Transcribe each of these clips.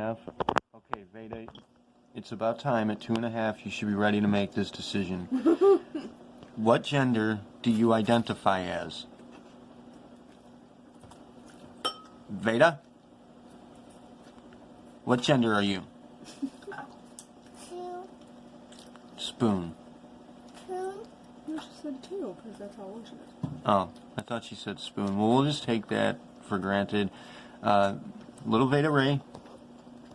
2.5. Okay, Veda, it's about time at 2.5. You should be ready to make this decision. What gender do you identify as? Veda? What gender are you? Spoon. No, she said two, because that's how old she is. Oh, I thought she said spoon. Well, we'll just take that for granted. Little Veda Ray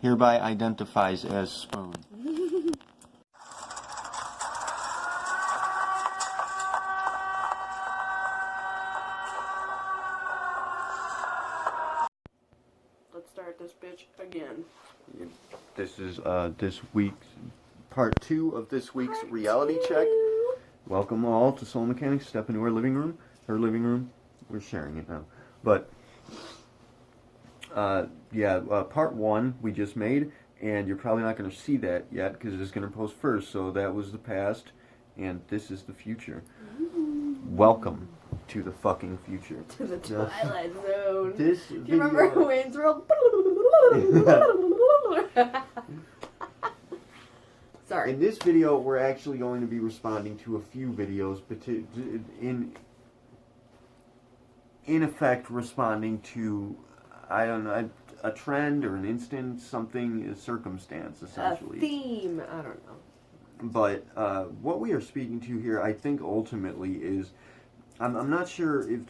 hereby identifies as spoon. Let's start this bitch again. This is this week's part 2 of this week's reality check. Welcome all to Soul Mechanics. Step into our living room. Her living room. We're sharing it now. But part 1 we just made, and you're probably not going to see that yet because it's going to post first. So that was the past, and this is the future. Welcome to the fucking future. To the Twilight Zone. This Do you remember Wayne's World? Sorry. In this video, we're actually going to be responding to a few videos, but in effect, responding to, I don't know, a trend or an instance, something, a circumstance, essentially. A theme, I don't know. But what we are speaking to here, I think, ultimately is, I'm not sure if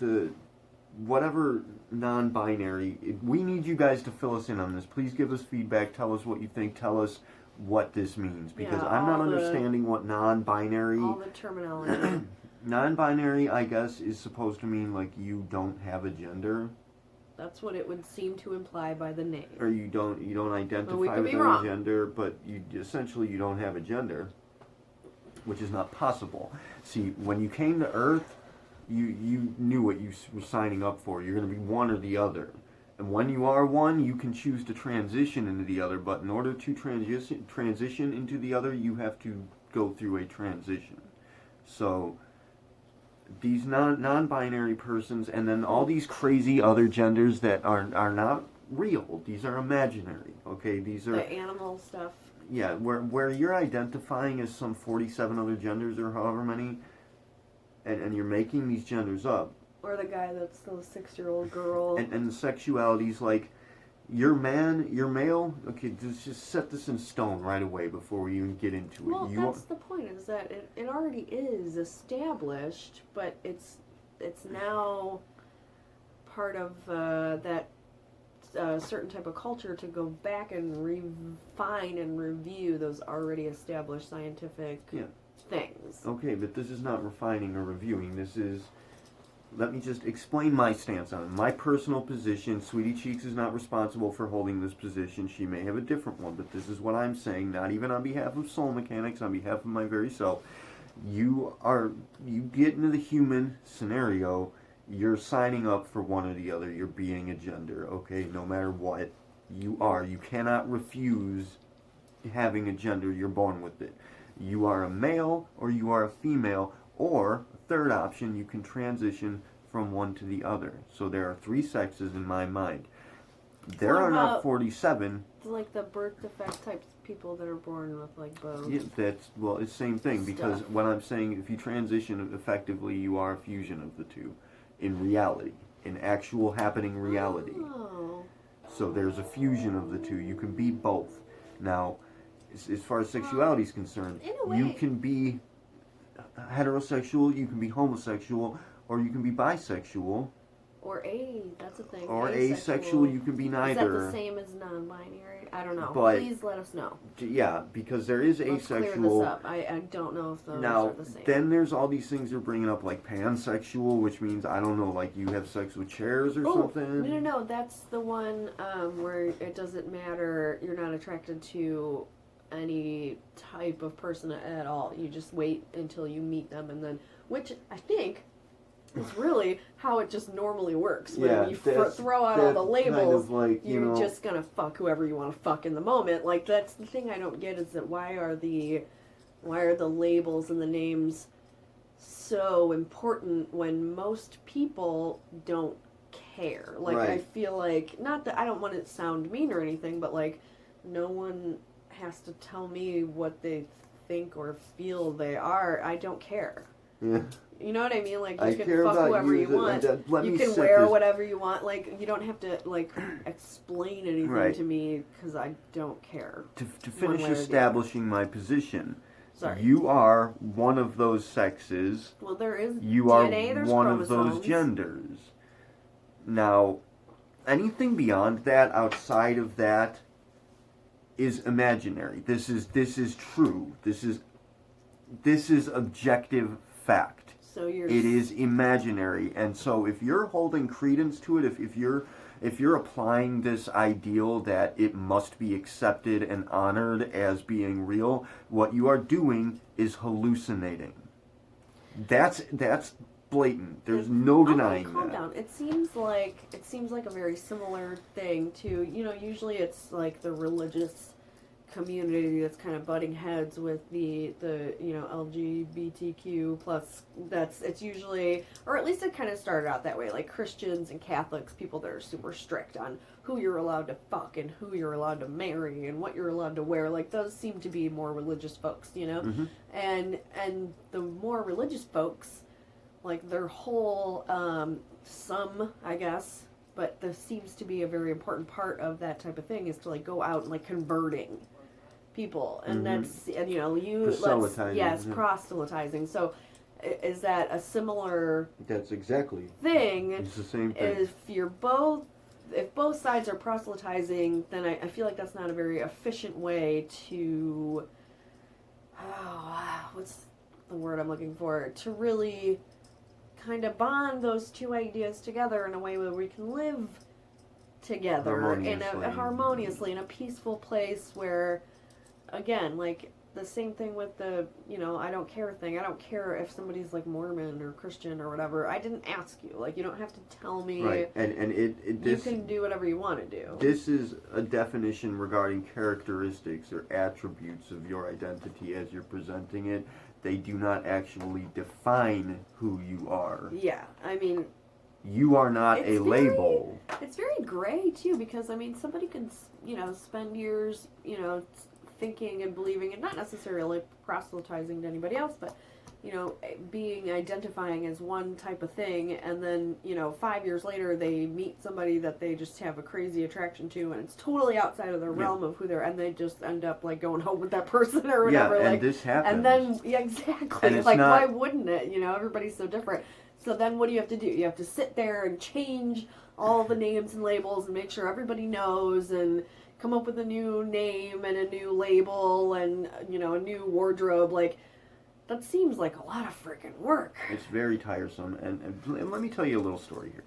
whatever non-binary, we need you guys to fill us in on this. Please give us feedback, tell us what you think, tell us what this means, because I'm not understanding what non-binary... All the terminology. Non-binary, I guess, is supposed to mean, like, you don't have a gender. That's what it would seem to imply by the name. Or you don't identify with a gender, but you don't have a gender, which is not possible. See, when you came to Earth, you knew what you were signing up for. You're going to be one or the other. And when you are one, you can choose to transition into the other, but in order to transition into the other, you have to go through a transition. So these non-binary persons, and then all these crazy other genders that are not real. These are imaginary. Okay, these are the animal stuff. Yeah, where you're identifying as some 47 other genders or however many, and you're making these genders up. Or the guy that's the 6-year-old girl. And the sexuality's like, you're male. Okay, just set this in stone right away before we even get into it. Well, that's the point, is that it already is established, but it's now part of that certain type of culture to go back and refine and review those already established scientific things. Okay, but this is not refining or reviewing. This is... Let me just explain my stance on it. My personal position, Sweetie Cheeks is not responsible for holding this position. She may have a different one, but this is what I'm saying, not even on behalf of Soul Mechanics, on behalf of my very self. You get into the human scenario, you're signing up for one or the other. You're being a gender, okay? No matter what you are. You cannot refuse having a gender. You're born with it. You are a male or you are a female, or third option, you can transition from one to the other. So there are 3 sexes in my mind. There are not 47. Like the birth defect type people that are born with like both. Yeah, it's the same thing, because what I'm saying, if you transition effectively, you are a fusion of the two in reality, in actual happening reality. Oh. So there's a fusion of the two. You can be both. Now, as far as sexuality is concerned, you can be heterosexual, you can be homosexual, or you can be bisexual. Or that's a thing. Or asexual, you can be neither. Is that the same as non-binary? I don't know. But, please let us know. Yeah, because there is Let's asexual. Clear this up. I don't know if those are the same. Then there's all these things they're bringing up, like pansexual, which means, I don't know, like you have sex with chairs or something. No. That's the one where it doesn't matter. You're not attracted to any type of person at all. You just wait until you meet them, and then, which I think is really how it just normally works. When you throw out all the labels, kind of like, you're just gonna fuck whoever you want to fuck in the moment. Like, that's the thing I don't get, is that why are the labels and the names so important when most people don't care? Like, I feel like, not that I don't want it to sound mean or anything, but like, no one has to tell me what they think or feel they are. I don't care. Yeah. You know what I mean? Like, you I can care fuck about whoever you. you want. You can set wear this- whatever you want. Like, you don't have to, like, explain anything Right. to me because I don't care. To one finish way or the establishing my position, Sorry. you are one of those sexes. Well, there is You DNA, are there's one of chromosomes. those genders. Now, anything beyond that, outside of that, is imaginary. This is true. This is objective fact. So you're... It is imaginary, and so if you're holding credence to it, if you're applying this ideal that it must be accepted and honored as being real, what you are doing is hallucinating. That's blatant. There's no denying calm that. down. It seems like a very similar thing to, usually it's like the religious community that's kind of butting heads with the LGBTQ plus. It's usually, or at least it kind of started out that way, like Christians and Catholics, people that are super strict on who you're allowed to fuck and who you're allowed to marry and what you're allowed to wear. Like, those seem to be more religious folks, Mm-hmm. and the more religious folks, like, their whole some, I guess, but there seems to be a very important part of that type of thing is to, like, go out and, like, converting people, and Proselytizing, yeah. proselytizing. So is that a similar That's exactly thing? It's the same thing. If both sides are proselytizing, then I feel like that's not a very efficient way to, what's the word I'm looking for, to really kind of bond those two ideas together in a way where we can live together harmoniously in a peaceful place where, again, like, the same thing with the, I don't care thing. I don't care if somebody's, like, Mormon or Christian or whatever. I didn't ask you. Like, you don't have to tell me. Right, and you can do whatever you want to do. This is a definition regarding characteristics or attributes of your identity as you're presenting it. They do not actually define who you are. Yeah, I mean... You are not a label. It's very gray, too, because, I mean, somebody can, spend years, thinking and believing, and not necessarily proselytizing to anybody else, but, identifying as one type of thing, and then, 5 years later they meet somebody that they just have a crazy attraction to, and it's totally outside of their realm of who they're, and they just end up, like, going home with that person or whatever. Yeah, and like, this happens. And then, yeah, exactly. And it's like, not... why wouldn't it? Everybody's so different. So then what do you have to do? You have to sit there and change all the names and labels and make sure everybody knows and come up with a new name and a new label and, a new wardrobe. Like, that seems like a lot of freaking work. It's very tiresome. And let me tell you a little story here.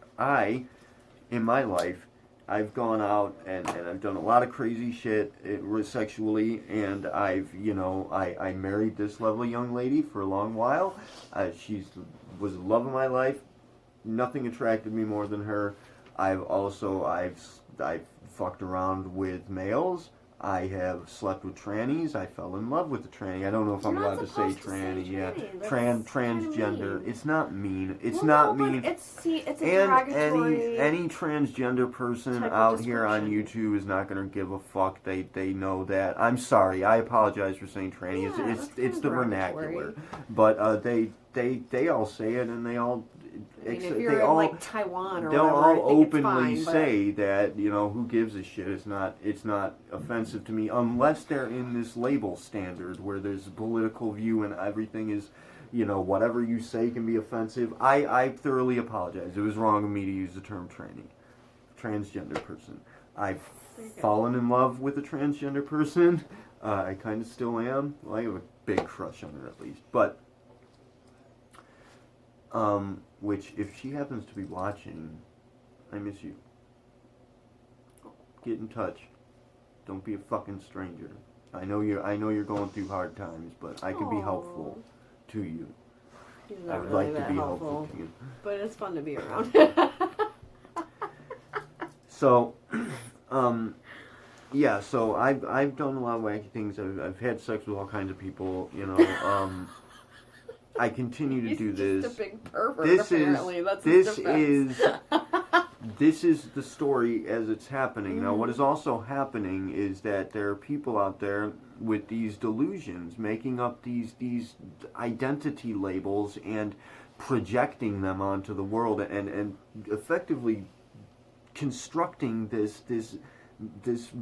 In my life, I've gone out and I've done a lot of crazy shit sexually, and I married this lovely young lady for a long while. She was the love of my life. Nothing attracted me more than her. I've fucked around with males. I have slept with trannies. I fell in love with a tranny. I don't know if I'm allowed to say tranny. Yeah, transgender. It's not mean. It's not mean. It's a derogatory. Any transgender person out here on YouTube is not going to give a fuck. They know that. I'm sorry. I apologize for saying tranny. Yeah, it's the vernacular. But they all say it, and they all. If you're in, like, Taiwan or they'll whatever, I all think openly it's fine, say that, who gives a shit. It's not offensive to me unless they're in this label standard where there's a political view and everything is, whatever you say can be offensive. I thoroughly apologize. It was wrong of me to use the term transgender person. I've fallen in love with a transgender person. I kind of still am. Well, I have a big crush on her at least, but. Which, if she happens to be watching, I miss you. Get in touch. Don't be a fucking stranger. I know you're going through hard times, but I can be helpful to you. He's not I would really like to that be helpful, helpful to you. but it's fun to be around. So, yeah. So I've done a lot of wacky things. I've had sex with all kinds of people. I continue to do this. Just a big pervert, This apparently. is That's this his defense. is this is the story as it's happening. Now, what is also happening is that there are people out there with these delusions, making up these identity labels and projecting them onto the world, and effectively constructing this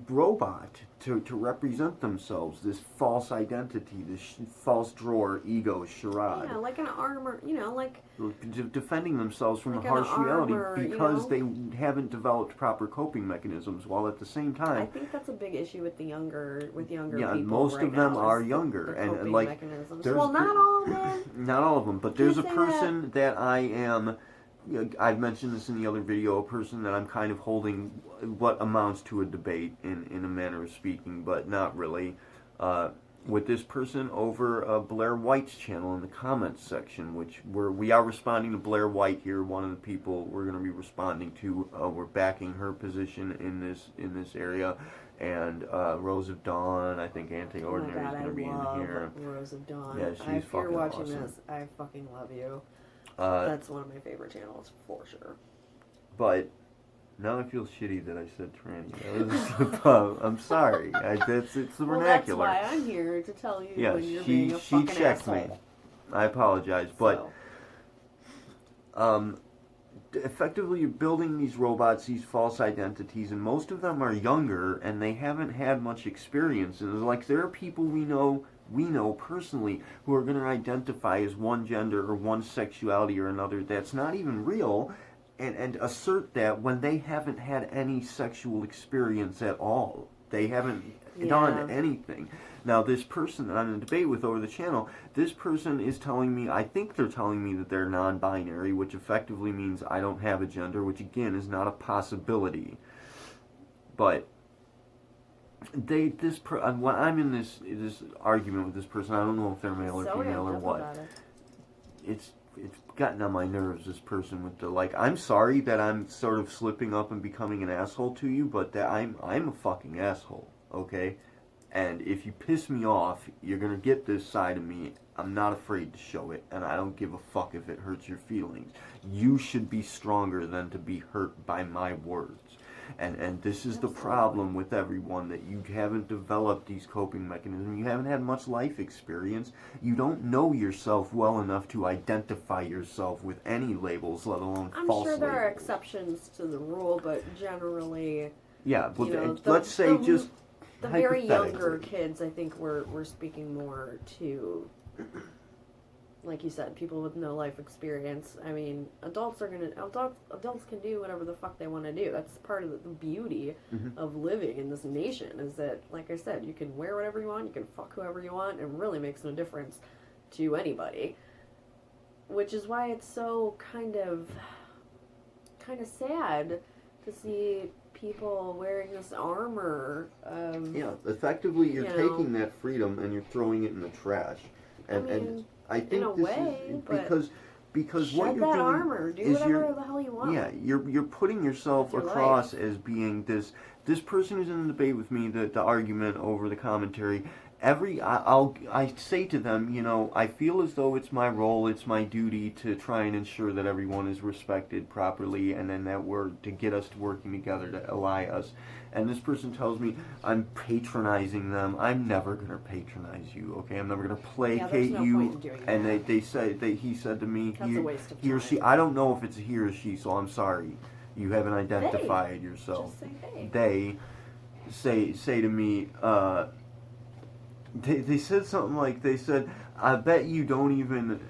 robot to represent themselves, this false identity, this false drawer, ego, charade. Yeah, like an armor, like Defending themselves from like the harsh reality armor, because they haven't developed proper coping mechanisms, while at the same I time, think that's a big issue with younger yeah, people. most right of them now, are is younger, the and coping like mechanisms. there's Well, not all of them. not all of them, but there's a Can't say that. person that I am. I've mentioned this in the other video. A person that I'm kind of holding what amounts to a debate in a manner of speaking, but not really. With this person over Blaire White's channel in the comments section, which we are responding to Blaire White here. One of the people we're going to be responding to. We're backing her position in this area, and Rose of Dawn. I think Anti-Ordinary is going to be in here. Rose of Dawn. Yeah, she's if you're fucking watching awesome. this, I fucking love you. That's one of my favorite channels for sure. But now I feel shitty that I said tranny. That was, I'm sorry. It's the vernacular. Well, that's why I'm here to tell you Yeah, when you're being a she fucking checked asshole. me. I apologize, but So, effectively you're building these robots, these false identities, and most of them are younger and they haven't had much experience. And like there are people we know personally who are going to identify as one gender or one sexuality or another that's not even real, and assert that when they haven't had any sexual experience at all. They haven't done anything. Now, this person that I'm in a debate with over the channel, this person is telling me, I think they're telling me that they're non-binary, which effectively means I don't have a gender, which again is not a possibility. But when I'm in this argument with this person, I don't know if they're male or female or what. It's gotten on my nerves, this person with the I'm sorry that I'm sort of slipping up and becoming an asshole to you, but that I'm a fucking asshole, okay? And if you piss me off, you're gonna get this side of me. I'm not afraid to show it, and I don't give a fuck if it hurts your feelings. You should be stronger than to be hurt by my words. And this is the problem with everyone, that you haven't developed these coping mechanisms. You haven't had much life experience. You don't know yourself well enough to identify yourself with any labels, let alone I'm false sure there are labels. exceptions to the rule, but generally, Yeah, but you know, let's say just the very younger hypothetically. kids, I think we're speaking more to, like you said, people with no life experience. I mean, adults can do whatever the fuck they want to do. That's part of the beauty of living in this nation, is that, like I said, you can wear whatever you want, you can fuck whoever you want, it really makes no difference to anybody. Which is why it's so kind of sad to see people wearing this armor of... Yeah, effectively you're you know, taking that freedom and you're throwing it in the trash. And I think in a this way, is but because shed what you're that doing armor. Do is whatever the hell you want. Yeah, you're putting yourself With your across as being this person who's in the debate with me, the argument over the commentary. I say to them, you know, I feel as though it's my role, it's my duty to try and ensure that everyone is respected properly, and then that we're to get us to working together to ally us. And this person tells me I'm patronizing them. I'm never gonna patronize you, okay? I'm never gonna placate no you. point in doing And that. he said to me, That's a waste of he or time. she. I don't know if it's a he or she, so I'm sorry. You haven't identified yourself. Just say they. They say to me, they said something like, they said, I bet you don't even,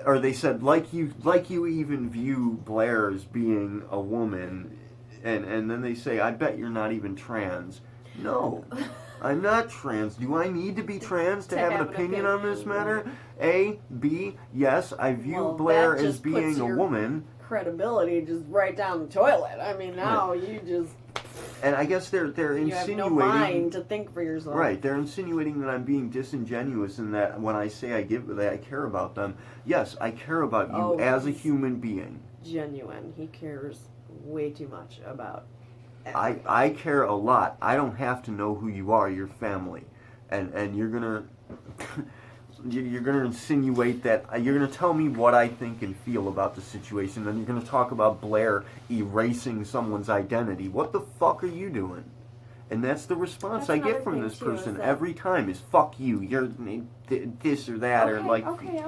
or they said, like you even view Blaire as being a woman, and then they say, I bet you're not even trans. No, I'm not trans. Do I need to be trans to have an opinion on this matter? A, B, yes, I view Blaire as being a woman. Credibility just right down the toilet. I mean, now you just... And I guess they're insinuating... You have no mind to think for yourself. Right, they're insinuating that I'm being disingenuous and that when I say that I care about them, yes, I care about you as a human being. Genuine. He cares way too much about everything. I care a lot. I don't have to know who you are, your family. And you're gonna... you're going to insinuate that you're going to tell me what I think and feel about the situation, then you're going to talk about Blaire erasing someone's identity. What the fuck are you doing? And that's the response I get from this person every time is, fuck you, you're this or that, or like... Okay,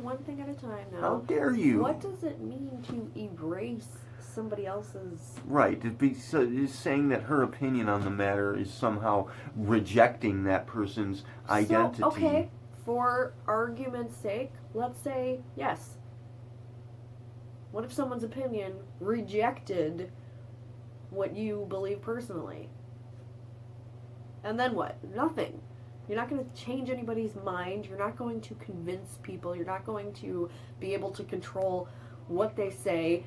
one thing at a time now. How dare you? What does it mean to erase somebody else's... Right, it's saying that her opinion on the matter is somehow rejecting that person's identity. So, okay, for argument's sake, let's say, yes. What if someone's opinion rejected what you believe personally? And then what? Nothing. You're not going to change anybody's mind. You're not going to convince people. You're not going to be able to control what they say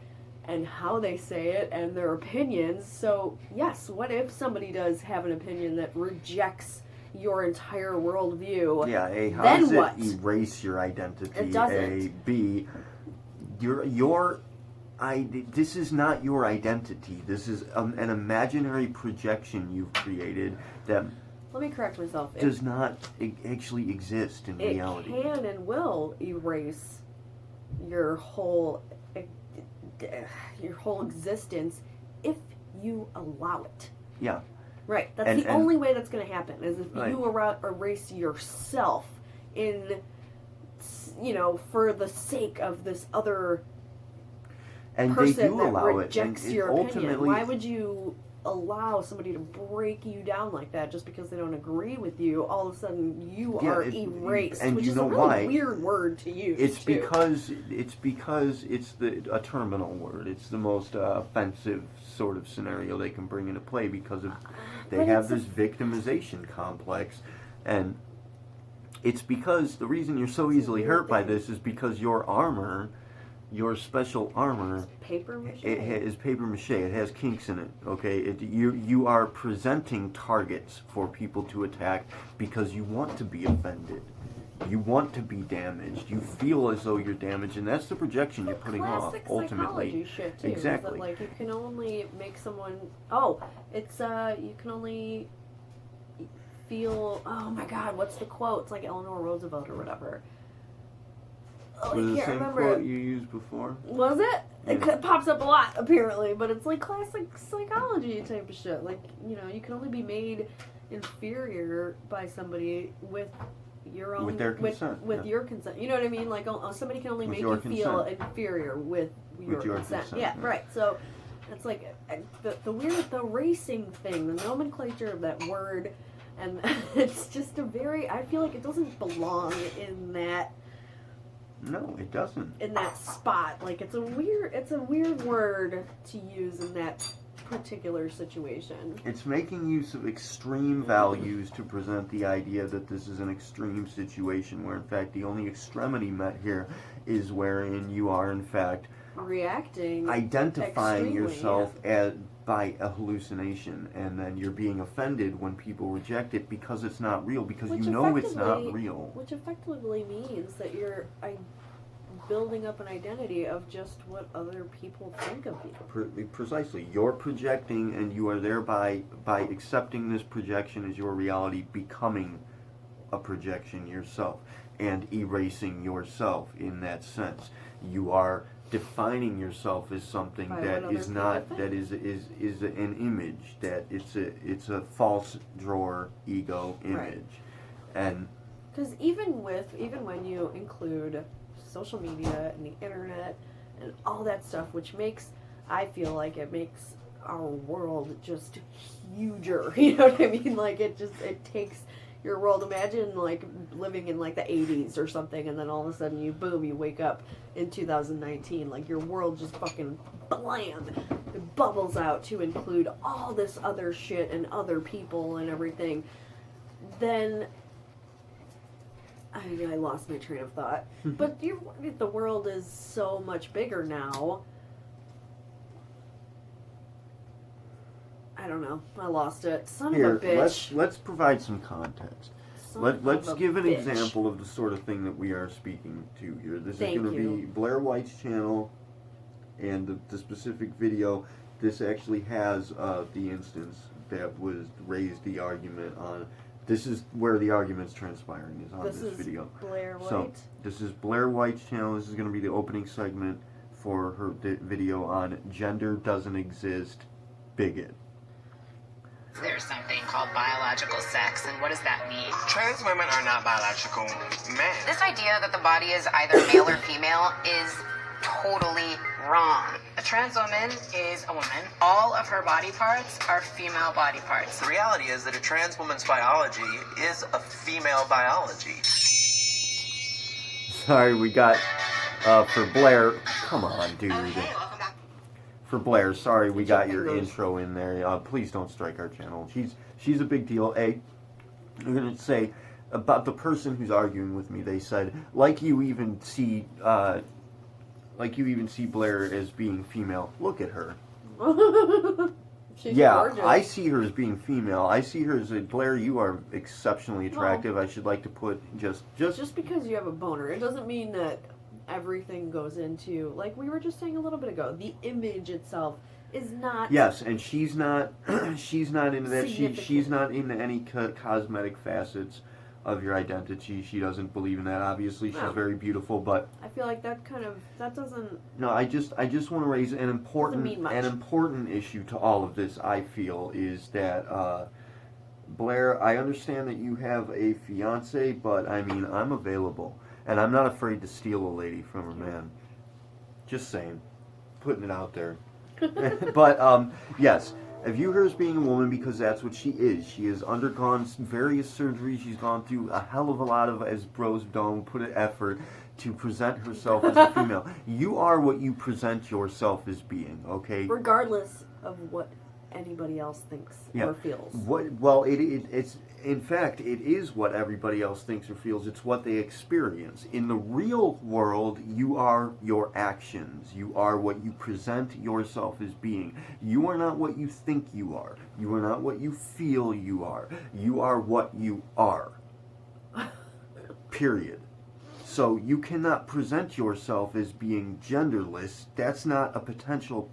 and how they say it and their opinions. So, yes, what if somebody does have an opinion that rejects your entire worldview? Yeah, A, how then does it what? erase your identity? It doesn't. A, B, this is not your identity. This is an imaginary projection you've created that Let me correct myself. does not actually exist in reality. It can and will erase your whole existence if you allow it. Yeah. Right. That's the only way that's going to happen is if you erase yourself for the sake of this other person that rejects your opinion. Why would you allow somebody to break you down like that just because they don't agree with you? All of a sudden, you are erased, and which you is know a really why? weird word to use. It's because it's a terminal word. It's the most offensive sort of scenario they can bring into play because of they have this victimization complex, and it's because the reason you're so easily hurt by this is because your armor. Your special armor paper mache. Is paper mache. It has kinks in it. Okay, you are presenting targets for people to attack because you want to be offended. You want to be damaged. You feel as though you're damaged, and that's the projection you're putting off. Ultimately, psychology shit too. Exactly. Is that, like, you can only make someone. Oh, it's you can only feel. Oh my God, what's the quote? It's like Eleanor Roosevelt or whatever. Was it the same quote you used before? Was it? Yeah. It pops up a lot, apparently, but it's like classic psychology type of shit. Like, you can only be made inferior by somebody with your own... With their consent. With your consent. You know what I mean? Like, somebody can only make you feel inferior with your consent. Yeah, right. So, it's like the racing thing, the nomenclature of that word, and it's just I feel like it doesn't belong in that... No, it doesn't. In that spot, like it's a weird word to use in that particular situation. It's making use of extreme values to present the idea that this is an extreme situation, where in fact the only extremity met here is wherein you are in fact reacting, identifying yourself by a hallucination, and then you're being offended when people reject it because it's not real, because you know it's not real. Which effectively means that you're building up an identity of just what other people think of you. Precisely. You're projecting, and you are thereby, by accepting this projection as your reality, becoming a projection yourself, and erasing yourself in that sense. You are defining yourself as something that is not, that is an image, that it's a false drawer ego image. Right. And because even when you include social media and the internet and all that stuff, which I feel like it makes our world just huger. You know what I mean? Like it takes your world. Imagine like living in like the 80s or something, and then all of a sudden you wake up in 2019, like your world just fucking blam, it bubbles out to include all this other shit and other people and everything. Then I lost my train of thought. But the world is so much bigger now. I don't know. I lost it. Son of a bitch. Let's provide some context. Let's give an example of the sort of thing that we are speaking to here. This is going to be Blaire White's channel, and the specific video. This actually has the instance that was raised the argument on This is where the argument's transpiring, is on This this is video. Blaire White. So, this is Blaire White's channel. This is going to be the opening segment for her video on Gender Doesn't Exist, Bigot. There's something called biological sex, and what does that mean? Trans women are not biological men. This idea that the body is either male or female is totally wrong. A trans woman is a woman. All of her body parts are female body parts. The reality is that a trans woman's biology is a female biology. Sorry, we got, for Blaire, come on, dude. Okay, welcome back. For Blaire, sorry, we got your Fingers. intro in there. Please don't strike our channel. She's a big deal. I'm going to say, about the person who's arguing with me, they said, like you even see Blaire as being female. Look at her. She's Yeah, gorgeous. I see her as being female. I see her as Blaire. You are exceptionally attractive. I should like to put just because you have a boner, it doesn't mean that everything goes into, like we were just saying a little bit ago, the image itself is not. yes, and she's not she's not into that. She's Significant. not into any cosmetic facets of your identity. She doesn't believe in that. Obviously, she's No. very beautiful, but I feel like that doesn't. no, I just want to raise an mean much. important issue to all of this. I feel is that Blaire, I understand that you have a fiance, but I mean, I'm available, and I'm not afraid to steal a lady from her man. Just saying, putting it out there. But yes, I view her as being a woman because that's what she is. She has undergone various surgeries. She's gone through a hell of a lot of, as bros don't, put an effort to present herself as a female. You are what you present yourself as being, okay? Regardless of what anybody else thinks Yeah. or feels. Well, it's in fact, it is what everybody else thinks or feels. It's what they experience. In the real world, you are your actions. You are what you present yourself as being. You are not what you think you are. You are not what you feel you are. You are what you are. Period. So you cannot present yourself as being genderless. That's not a potential.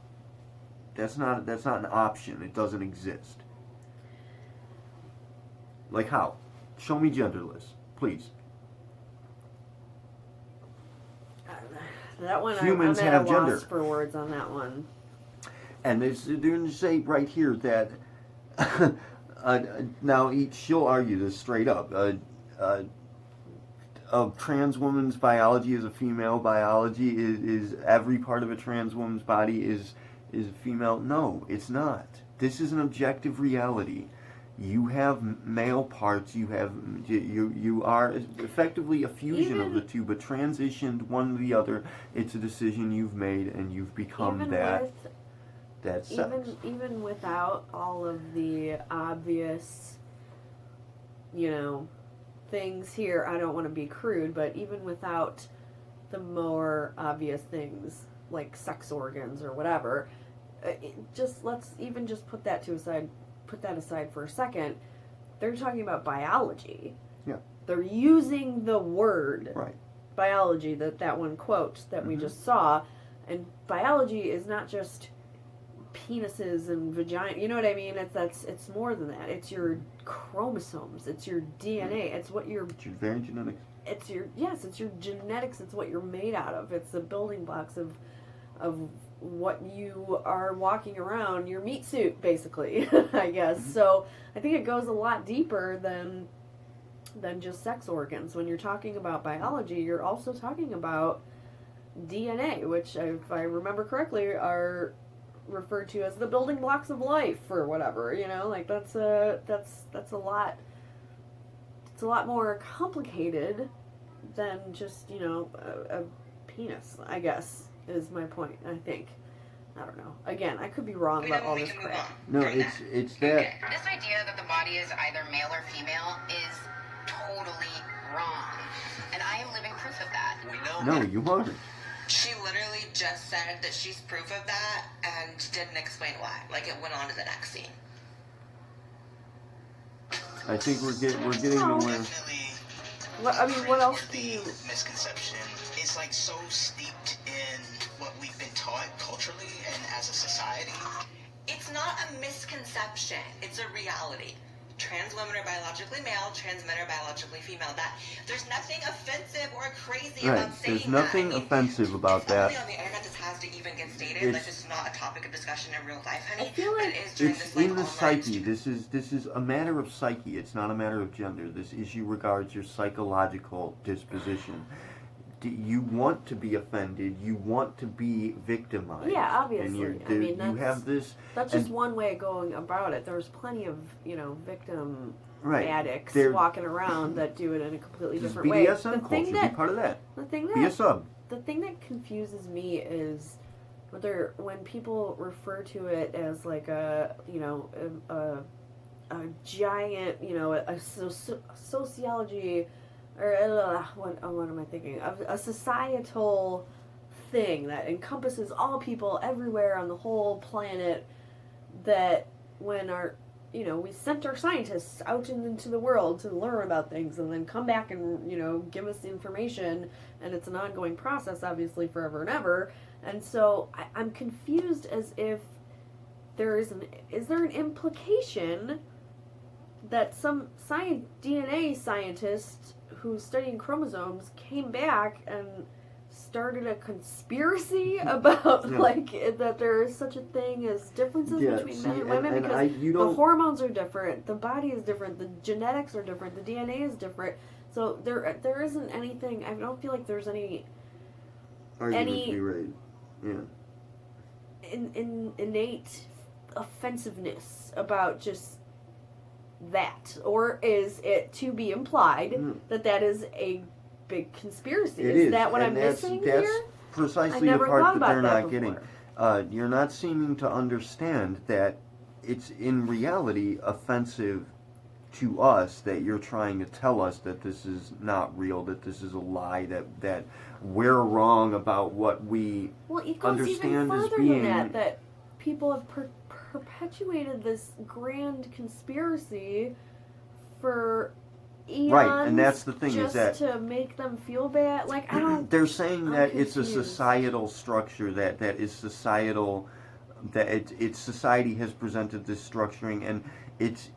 That's not an option. It doesn't exist. Like how? Show me genderless, please. That one, Humans I'm at have a loss gender. for words on that one. And they're going to say right here that now she'll argue this straight up. A trans woman's biology is a female biology. Is every part of a trans woman's body is female? No, it's not. This is an objective reality. You have male parts. You are effectively a fusion of the two, but transitioned one to the other. It's a decision you've made, and you've become that sex. Even without all of the obvious, things here, I don't want to be crude, but even without the more obvious things like sex organs or whatever, let's just put that aside for a second. They're talking about biology. Yeah. They're using the word Right. biology, that one quote that we just saw, and biology is not just penises and vagina. You know what I mean? It's more than that. It's your chromosomes. It's your DNA. It's what you're. It's your very genetics. It's your genetics. It's what you're made out of. It's the building blocks of what you are walking around, your meat suit, basically. I guess. So I think it goes a lot deeper than just sex organs. When you're talking about biology, you're also talking about DNA, which, if I remember correctly, are referred to as the building blocks of life or whatever. That's a lot. It's a lot more complicated than just a penis, I guess, is my point. I think. I don't know. Again, I could be wrong about all this crap. No, it's that. Okay. This idea that the body is either male or female is totally wrong. And I am living proof of that. We know No, that. you aren't. She literally just said that she's proof of that and didn't explain why. Like, it went on to the next scene. I think we're getting No. nowhere. Definitely. What else do the you? misconception is like so steeped in what we've been taught culturally and as a society. It's not a misconception. It's a reality. trans women are biologically male, trans men are biologically female. That there's nothing offensive or crazy Right. about saying There's nothing that. I mean, offensive about it's not that. only on the internet this has to even get stated. Like, It's- this is not a topic of discussion in real life, honey. I feel like but it is during It's this, like, in the online psyche. This is a matter of psyche. It's not a matter of gender. This issue regards your psychological disposition. You want to be offended. You want to be victimized. Yeah, obviously. And you're, I mean, you have this. that's just and- one way of going about it. There's plenty of, victim Right. addicts They're- walking around that do it in a completely This is different way. BDSM culture. Be part of that. The thing Be a that sub. the thing that confuses me is when people refer to it as like a giant, sociology or what am I thinking of, a societal thing that encompasses all people everywhere on the whole planet, that when we sent our scientists out into the world to learn about things and then come back and, give us the information, and it's an ongoing process, obviously, forever and ever. And so I'm confused as if is there an implication that some DNA scientist who's studying chromosomes came back and started a conspiracy about that there is such a thing as differences between men and women, because the hormones are different, the body is different, the genetics are different, the DNA is different. So there isn't anything. I don't feel like there's any innate offensiveness about just that, or is it to be implied that is a big conspiracy? Is that what I'm missing here? That's precisely I the never part thought that they're about not that getting. You're not seeming to understand that it's in reality offensive to us that you're trying to tell us that this is not real, that this is a lie, that we're wrong about what we it goes understand even as further being. than that people have perpetuated this grand conspiracy for eons, right, and that's the thing, just is that to make them feel bad. Like, I don't. They're saying I'm that it's a confused. societal structure that is societal, that it's society has presented this structuring, and it's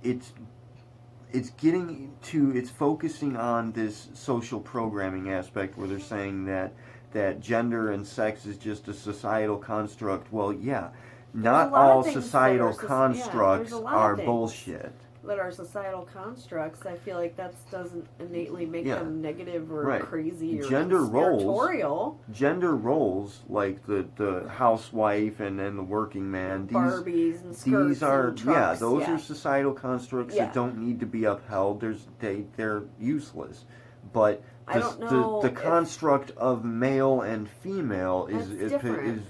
focusing on this social programming aspect where they're saying that gender and sex is just a societal construct. Well, yeah, not all societal constructs are bullshit. That are societal constructs. I feel like that doesn't innately make them negative or crazy or conspiratorial. Gender roles, like the housewife and then the working man. Barbies and skirts these are and trucks, those are societal constructs that don't need to be upheld. They're useless. But the construct of male and female is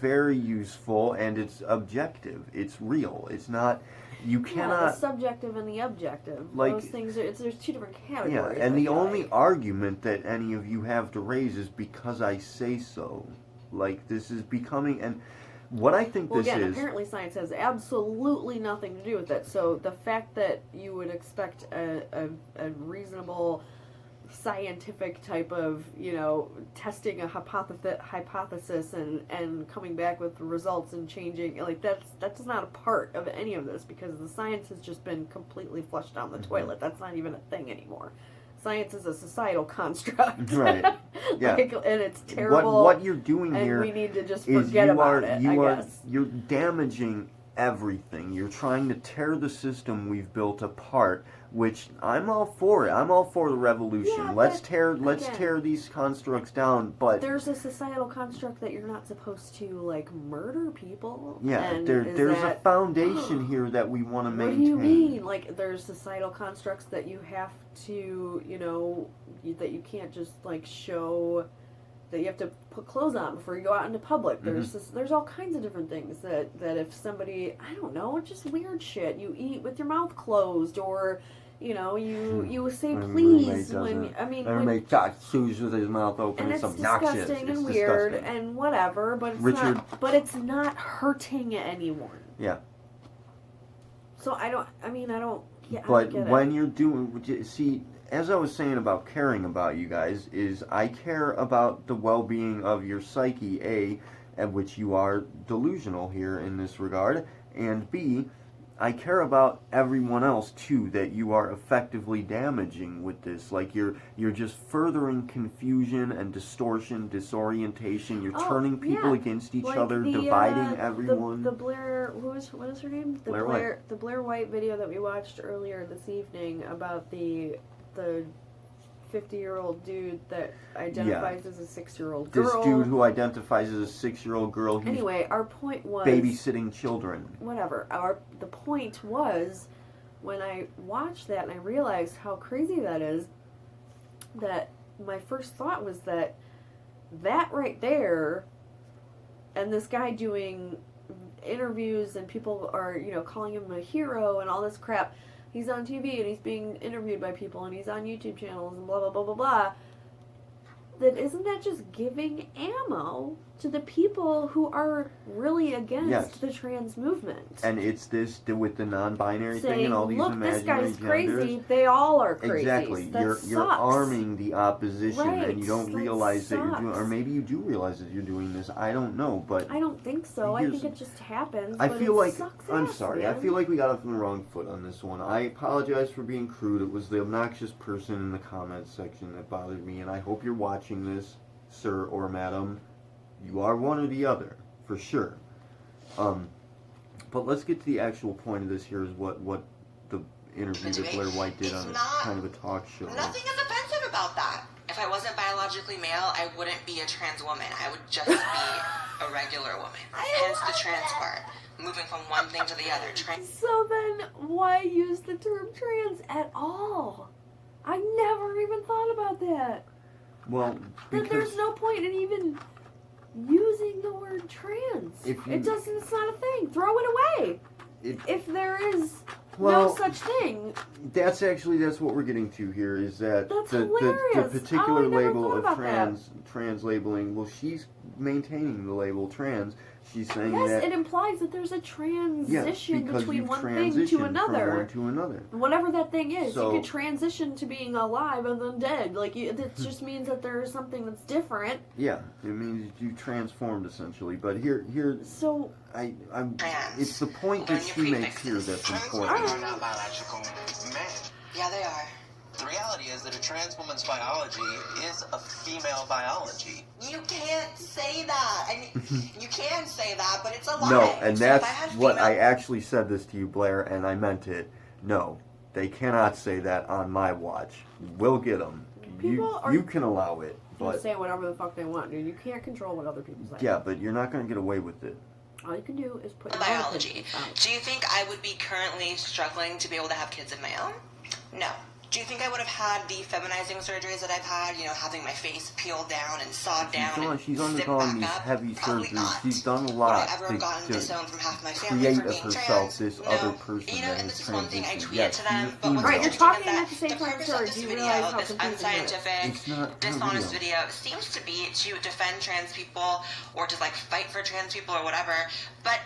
very useful, and it's objective. It's real. It's not. You cannot. The subjective and the objective. Those things there's two different categories. Yeah, and the only argument that any of you have to raise is because I say so. Like, this is becoming, and what I think apparently science has absolutely nothing to do with it. So the fact that you would expect a reasonable scientific type of, testing a hypothesis and coming back with results and changing, like, that's not a part of any of this, because the science has just been completely flushed down the toilet. That's not even a thing anymore. Science is a societal construct. Right. Yeah. And it's terrible. What you're doing here, and we need to just forget about it, I guess. You're damaging everything. You're trying to tear the system we've built apart, which I'm all for it. I'm all for the revolution. Yeah, let's tear these constructs down, but there's a societal construct that you're not supposed to, like, murder people. Yeah, and there's a foundation here that we want to maintain. What do you mean? Like, there's societal constructs that you have to, that you can't just, like, show, that you have to put clothes on before you go out into public. There's all kinds of different things that if somebody, I don't know, just weird shit. You eat with your mouth closed, or you say please when my roommate talks shoes with his mouth open. And it's it's obnoxious. disgusting It's and weird disgusting. and whatever, but it's not hurting anyone. Yeah. So I don't But get when you're doing, see, as I was saying about caring about you guys, is I care about the well-being of your psyche, A, at which you are delusional here in this regard, and B, I care about everyone else too that you are effectively damaging with this. Like you're just furthering confusion and distortion, disorientation. You're turning people against each like other, dividing everyone. The Blaire, what is her name? Blaire White. The Blaire White video that we watched earlier this evening about the 50-year-old dude that identifies as a 6-year-old girl. This dude who identifies as a 6-year-old girl who's anyway, our point was babysitting children. Whatever. The point was, when I watched that and I realized how crazy that is, that my first thought was that right there, and this guy doing interviews and people are, calling him a hero and all this crap. He's on TV and he's being interviewed by people and he's on YouTube channels and blah, blah, blah, blah, blah. Then isn't that just giving ammo to the people who are really against the trans movement? And it's this with the non-binary saying, thing and all these look, imaginary this guy's genders. crazy. They all are crazy. Exactly. You're arming the opposition, right. and you don't realize that you're doing, or maybe you do realize that you're doing this. I don't know, but I don't think so. I think it just happens. I but feel it like sucks I'm ass, sorry. man. I feel like we got off on the wrong foot on this one. I apologize for being crude. It was the obnoxious person in the comments section that bothered me, and I hope you're watching this, sir or madam. You are one or the other, for sure. But let's get to the actual point of this. Here is what the interview that Blaire White did on kind of a talk show. Nothing is offensive about that. If I wasn't biologically male, I wouldn't be a trans woman. I would just be a regular woman. Hence the trans part. Moving from one thing to the other. So then, why use the term trans at all? I never even thought about that. Well, That there's no point in even using the word trans. It's not a thing. Throw it away. If there is no such thing. That's what we're getting to here, is that hilarious. the particular label of that. trans labeling, well, she's maintaining the label trans. She's saying it implies that there's a transition between one thing to another. From one to another. Whatever that thing is. So, you could transition to being alive and then dead. It just means that there is something that's different. Yeah, it means you transformed essentially. But here. So it's the point that she makes here that's important. Trans women are not biological men. Yeah, they are. The reality is that a trans woman's biology is a female biology. You can't say that. I mean, you can say that, but it's a lie. No, and So that's if I had what female- I actually said this to you, Blaire, and I meant it. No, they cannot say that on my watch. We'll get them. You can allow it, but say whatever the fuck they want, dude. You can't control what other people say. yeah, but you're not going to get away with it. All you can do is put biology. Do you think I would be currently struggling to be able to have kids of my own? No. Do you think I would have had the feminizing surgeries that I've had, having my face peeled down and sawed down? She's undergone these heavy surgeries. Not. She's done a lot to create of herself this other person that and is this is one thing I tweeted yes, to them, she's a but female. Right, you're talking at the same the time, purpose sir. of this Do you video, realize how this confusing it is? unscientific, dishonest video, seems to be to defend trans people or to fight for trans people or whatever, but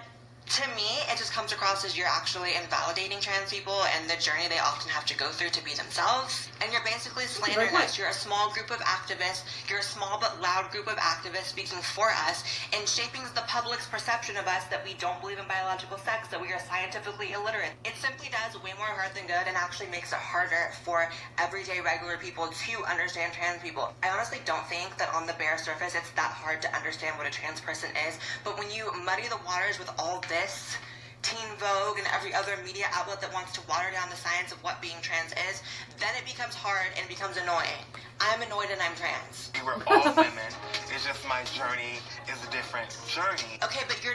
to me, it just comes across as you're actually invalidating trans people and the journey they often have to go through to be themselves. And you're basically slandering us. You're a small group of activists. You're a small but loud group of activists speaking for us and shaping the public's perception of us that we don't believe in biological sex, that we are scientifically illiterate. It simply does way more harm than good and actually makes it harder for everyday regular people to understand trans people. I honestly don't think that on the bare surface it's that hard to understand what a trans person is, but when you muddy the waters with all this Teen Vogue and every other media outlet that wants to water down the science of what being trans is, then it becomes hard and it becomes annoying. I'm annoyed and I'm trans. We're all women. It's just my journey is a different journey. Okay, but you're